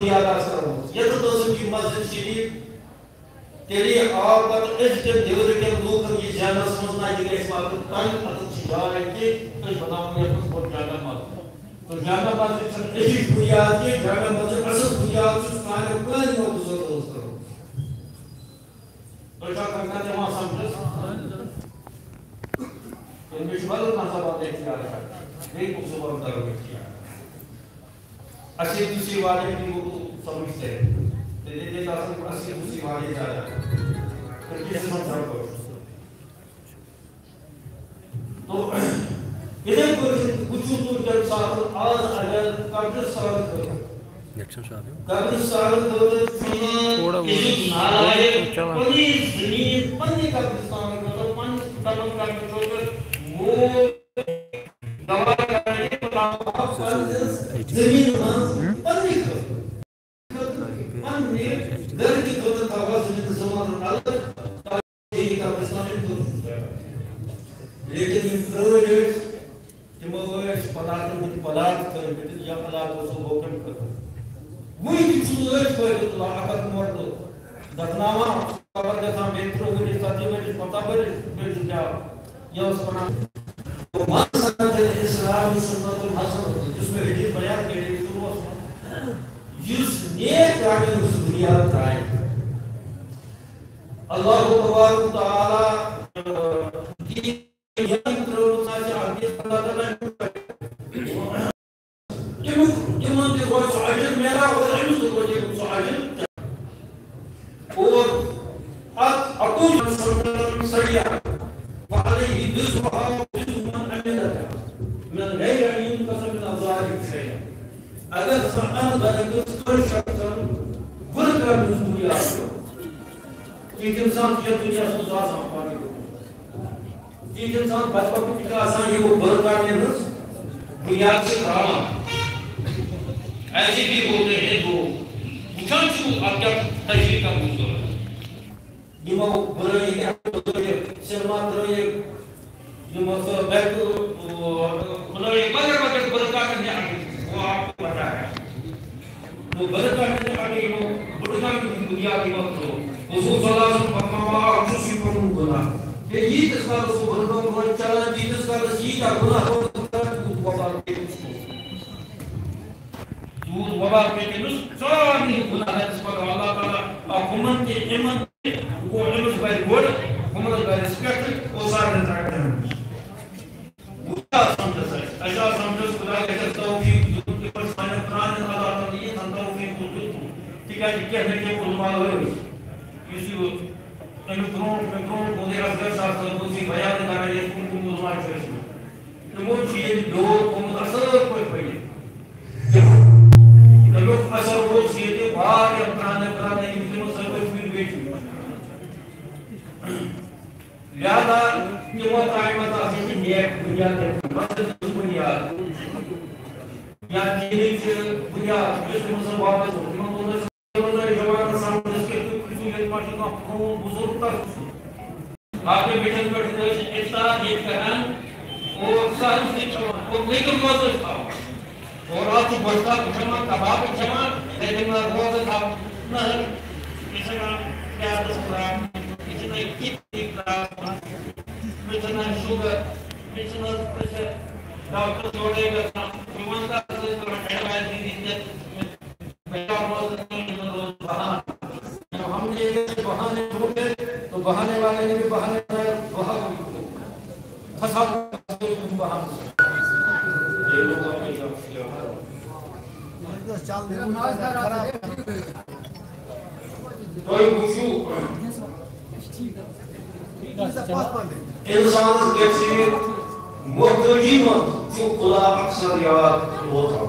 یاد آسان یہ تو کی مسجد شریف تیری آپ کا اس کے دیور کے لوگ یہ زیادہ سمجھنا ہے کہ اس بات کو تنگ اچھی جا رہے کہ اس بتاؤں گے کچھ بہت زیادہ بات تو زیادہ بات اسی بنیاد کی زیادہ مسجد اصل بنیاد سے کھانے پورا نہیں ہو دوسرا دوست کرو تو کیا کرنا ہے وہاں سمجھے ان میں شمال نہ بات اختیار ہے نہیں کچھ صبح کرو اختیار اچھی دوسری والے کی وہ سمجھتے ہیں دیتے جاسم اسی دوسری والے جا جاتا پھر کس منظر کو تو ادھر کچھ جب ساتھ آج اگر قبر سالت قبر سالت تھوڑا پنی زمین پنی قبرستان کو پنی تمام کرنے وہ دوا کرنے زمین پنی در کی خود تاواز میں زمان اللہ یہ کا پرسنل لیکن ان پروجیکٹ تموش پدارت کرے یا پدارت سو ہوکن کرے وہی چیز ہے تو اگر مرد دفناوا خبر کا بیٹھو گے ساتھی میں پتہ ہے کیا یہ اس بنا تو مقصد ہے اسلام سنت الحسن جس میں حدیث بیان کی گئی ہے جس نیک راجل اس دنیا ترائے اللہ تبارک و تعالی دین یہاں ترون سے آگے اللہ تعالی جمعن کے روز عجل میرا اور علم سے روز عجل اور اقول سریع وعليه جزءها وجزء من عملها من غير ان ينقص من الظاهر شيئا اگر سبحان ذلك كل شخص بركه من الدنيا کہ انسان کی دنیا سے زیادہ پانی کہ انسان بچپن کی آسان یہ وہ برکات میں دنیا سے کھانا ایسے بھی ہوتے ہیں جو مچھل آپ کیا تشریح کا موضوع ہے دماغ برے ہیں سلما برے جو مطلب بیٹھ مطلب ایک بغیر برکات میں وہ آپ کو پتا ہے وہ برکات میں آگے وہ برکات کی دنیا کی وقت ہو رسول صلی اللہ علیہ وسلم فرمایا اور خوشی پر گناہ کہ یہ جس کا رسول برکات میں چلا جس کا رسول کا گناہ ہو تو وبا کے دور وبا کے نس سارے گناہ ہے جس پر اللہ تعالی حکومت کے ایمان کو علم بائی گوڑ حکومت بائی ریسپیکٹ وہ سارے تراکتے ہیں خدا سمجھتا ہے ایسا سمجھتا خدا کے توفیق جو کے پر سائن قرآن اللہ تعالی یہ توفیق کو ٹھیک ہے کہ کہنے کے علماء ہوئے کسی ان گروہ کو دے اصغر صاحب کو سی بیان کر رہے ہیں ان کو علماء چاہیے تو وہ چیز دور کو اثر کوئی پڑے لوگ اثر وہ چیزیں باہر قرآن کی فلموں سے کوئی فیل بیٹھی لہذا یہ وہ قائمت آسی کی نیک بنیاد ہے مقصد بنیاد یا دینی سے بنیاد جس مسلم واپس ہو امام اللہ صلی اللہ علیہ وسلم سامنے جس کے کسی کے پاس کا خون بزرگ تک آپ کے بیٹھن بیٹھے اتحاد یہ کرن اور سارے سے اور لیکن موجود تھا اور آپ کو بڑھتا جمع کباب جمع لیکن روز تھا نہ اس کا کیا دستور اتنا کتنی اتنا شوگر اتنا پریشر ڈاکٹر چھوڑے گا ایمان کا سے تو ہیڈ دی پہلا روز نہیں روز بہانے ہم نے یہ بہانے ڈھونڈے تو بہانے والے نے بھی بہانے بہا پھنسا بہانے یہ لوگ کوئی خوشو انسان کسی محتاجی مند جو خدا اکثر یاد ہوتا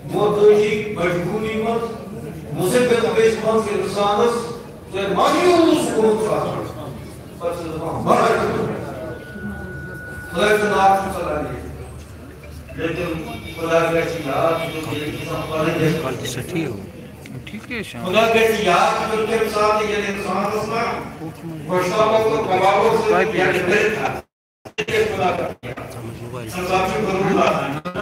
محتاجی مجبوری مند مصیبت بیس مند کے انسانس جو مانیوس کون تھا پس بڑا خدا کے نام صلی اللہ لیکن خدا کے یاد جو انسان پڑھے سٹھی ہو ٹھیک ہے شام خدا کے یاد جو کے ساتھ یہ انسان اسنا گوشتاؤں کو کبابوں سے یعنی بہت تھا خدا کا سنساتی ضرور اللہ